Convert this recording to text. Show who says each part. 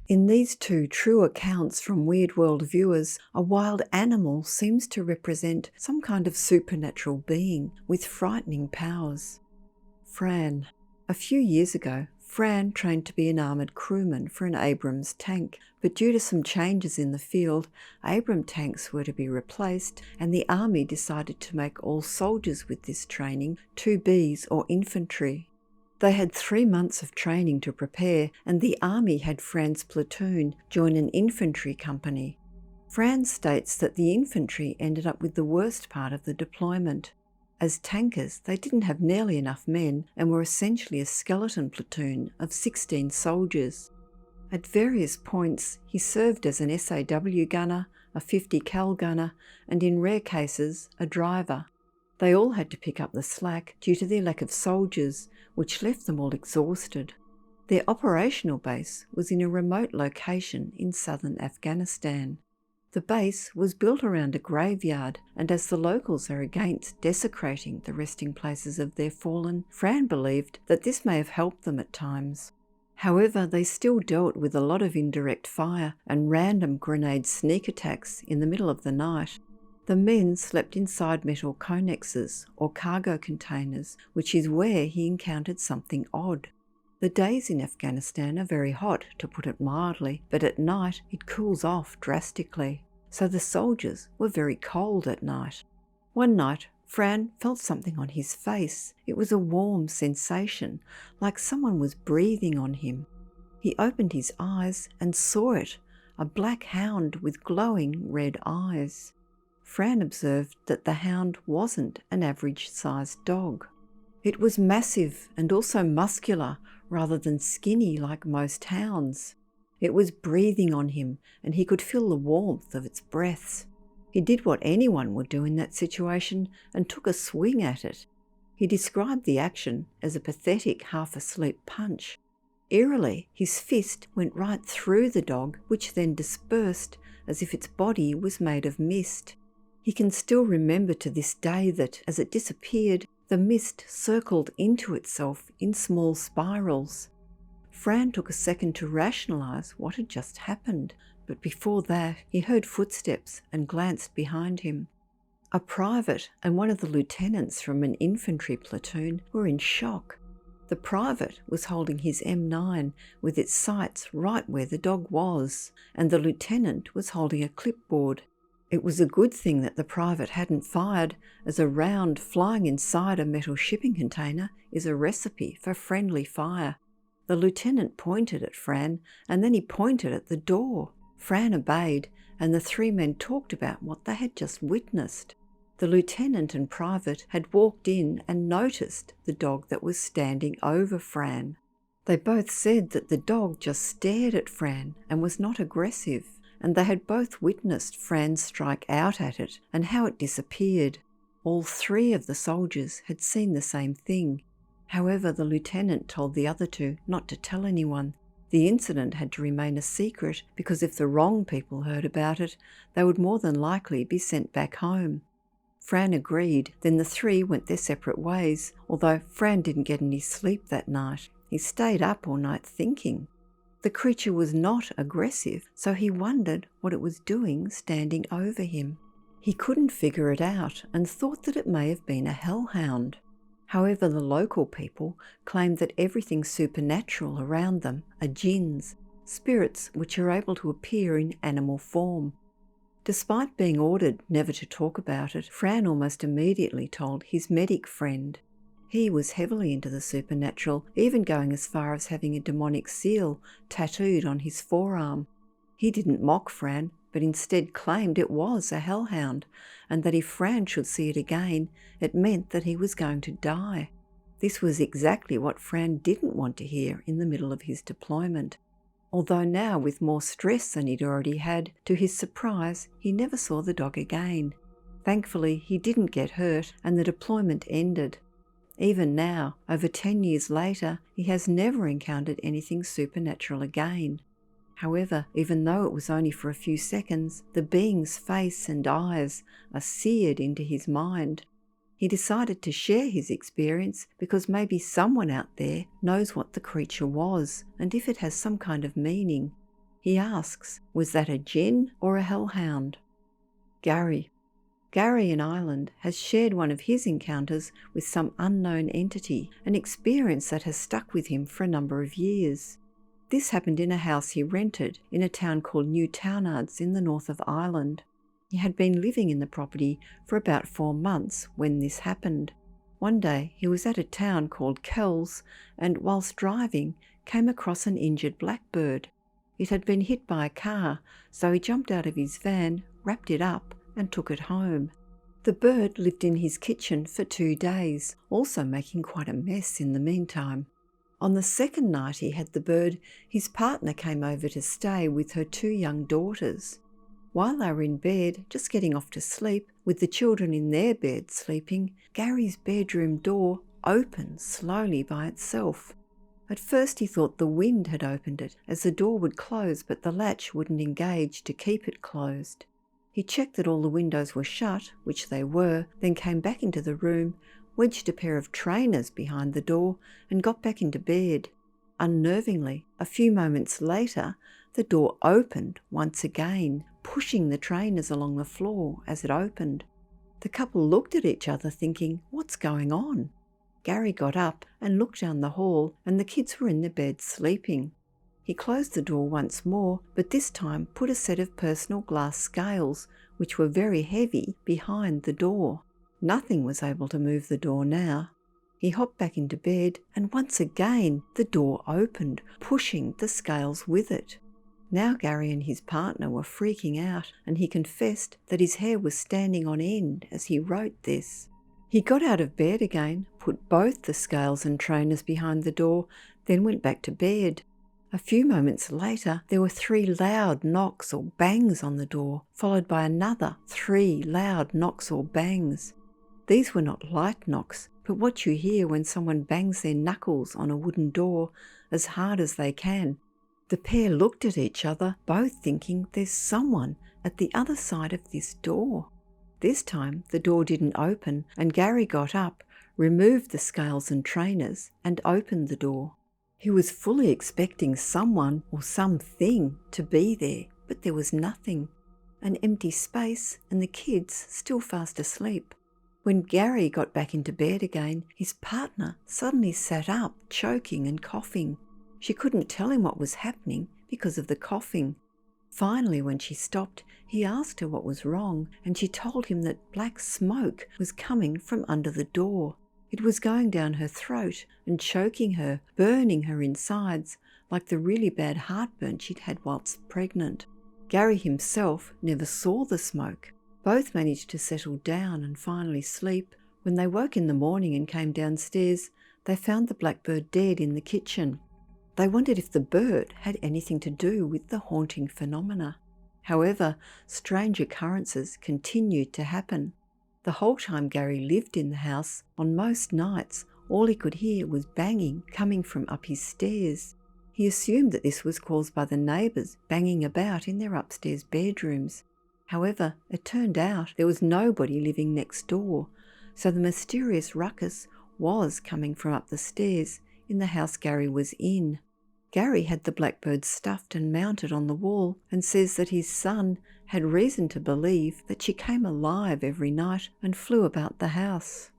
Speaker 1: In these two true accounts from Weird World viewers, a wild animal seems to represent some kind of supernatural being with frightening powers. Fran. A few years ago, Fran trained to be an armoured crewman for an Abrams tank, but due to some changes in the field, Abrams tanks were to be replaced, and the Army decided to make all soldiers with this training 2Bs or infantry. They had 3 months of training to prepare, and the Army had Fran's platoon join an infantry company. Fran states that the infantry ended up with the worst part of the deployment. As tankers, they didn't have nearly enough men and were essentially a skeleton platoon of 16 soldiers. At various points, he served as an SAW gunner, a 50 cal gunner, and in rare cases, a driver. They all had to pick up the slack due to their lack of soldiers, which left them all exhausted. Their operational base was in a remote location in southern Afghanistan. The base was built around a graveyard, and as the locals are against desecrating the resting places of their fallen, Fran believed that this may have helped them at times. However, they still dealt with a lot of indirect fire and random grenade sneak attacks in the middle of the night. The men slept inside metal connexes or cargo containers, which is where he encountered something odd. The days in Afghanistan are very hot, to put it mildly, but at night it cools off drastically, so the soldiers were very cold at night. One night, Fran felt something on his face. It was a warm sensation, like someone was breathing on him. He opened his eyes and saw it, a black hound with glowing red eyes. Fran observed that the hound wasn't an average-sized dog. It was massive and also muscular rather than skinny like most hounds. It was breathing on him, and he could feel the warmth of its breaths. He did what anyone would do in that situation and took a swing at it. He described the action as a pathetic half-asleep punch. Eerily, his fist went right through the dog, which then dispersed as if its body was made of mist. He can still remember to this day that, as it disappeared, the mist circled into itself in small spirals. Fran took a second to rationalise what had just happened, but before that he heard footsteps and glanced behind him. A private and one of the lieutenants from an infantry platoon were in shock. The private was holding his M9 with its sights right where the dog was, and the lieutenant was holding a clipboard. It was a good thing that the private hadn't fired, as a round flying inside a metal shipping container is a recipe for friendly fire. The lieutenant pointed at Fran, and then he pointed at the door. Fran obeyed, and the 3 men talked about what they had just witnessed. The lieutenant and private had walked in and noticed the dog that was standing over Fran. They both said that the dog just stared at Fran and was not aggressive, and they had both witnessed Fran strike out at it and how it disappeared. All 3 of the soldiers had seen the same thing. However, the lieutenant told the other 2 not to tell anyone. The incident had to remain a secret because if the wrong people heard about it, they would more than likely be sent back home. Fran agreed, then the 3 went their separate ways, although Fran didn't get any sleep that night. He stayed up all night thinking. The creature was not aggressive, so he wondered what it was doing standing over him. He couldn't figure it out and thought that it may have been a hellhound. However, the local people claimed that everything supernatural around them are jinns, spirits which are able to appear in animal form. Despite being ordered never to talk about it, Fran almost immediately told his medic friend. He was heavily into the supernatural, even going as far as having a demonic seal tattooed on his forearm. He didn't mock Fran, but instead claimed it was a hellhound, and that if Fran should see it again, it meant that he was going to die. This was exactly what Fran didn't want to hear in the middle of his deployment. Although now with more stress than he'd already had, to his surprise, he never saw the dog again. Thankfully, he didn't get hurt, and the deployment ended. Even now, over 10 years later, he has never encountered anything supernatural again. However, even though it was only for a few seconds, the being's face and eyes are seared into his mind. He decided to share his experience because maybe someone out there knows what the creature was and if it has some kind of meaning. He asks, was that a djinn or a hellhound? Gary in Ireland has shared one of his encounters with some unknown entity, an experience that has stuck with him for a number of years. This happened in a house he rented in a town called New Townards in the north of Ireland. He had been living in the property for about 4 months when this happened. One day he was at a town called Kells and whilst driving came across an injured blackbird. It had been hit by a car, so he jumped out of his van, wrapped it up and took it home. The bird lived in his kitchen for 2 days, also making quite a mess in the meantime. On the second night he had the bird, his partner came over to stay with her 2 young daughters. While they were in bed, just getting off to sleep, with the children in their bed sleeping, Gary's bedroom door opened slowly by itself. At first he thought the wind had opened it, as the door would close but the latch wouldn't engage to keep it closed. He checked that all the windows were shut, which they were, then came back into the room, wedged a pair of trainers behind the door and got back into bed. Unnervingly, a few moments later, the door opened once again, pushing the trainers along the floor as it opened. The couple looked at each other thinking, what's going on? Gary got up and looked down the hall and the kids were in their beds sleeping. He closed the door once more, but this time put a set of personal glass scales, which were very heavy, behind the door. Nothing was able to move the door now. He hopped back into bed and once again the door opened, pushing the scales with it. Now Gary and his partner were freaking out and he confessed that his hair was standing on end as he wrote this. He got out of bed again, put both the scales and trainers behind the door, then went back to bed. A few moments later, there were 3 loud knocks or bangs on the door, followed by another 3 loud knocks or bangs. These were not light knocks, but what you hear when someone bangs their knuckles on a wooden door as hard as they can. The pair looked at each other, both thinking there's someone at the other side of this door. This time the door didn't open and Gary got up, removed the scales and trainers and opened the door. He was fully expecting someone or something to be there, but there was nothing. An empty space and the kids still fast asleep. When Gary got back into bed again, his partner suddenly sat up, choking and coughing. She couldn't tell him what was happening because of the coughing. Finally, when she stopped, he asked her what was wrong, and she told him that black smoke was coming from under the door. It was going down her throat and choking her, burning her insides, like the really bad heartburn she'd had whilst pregnant. Gary himself never saw the smoke. Both managed to settle down and finally sleep. When they woke in the morning and came downstairs, they found the blackbird dead in the kitchen. They wondered if the bird had anything to do with the haunting phenomena. However, strange occurrences continued to happen. The whole time Gary lived in the house, on most nights, all he could hear was banging coming from up his stairs. He assumed that this was caused by the neighbours banging about in their upstairs bedrooms. However, it turned out there was nobody living next door, so the mysterious ruckus was coming from up the stairs in the house Gary was in. Gary had the blackbird stuffed and mounted on the wall and says that his son had reason to believe that she came alive every night and flew about the house.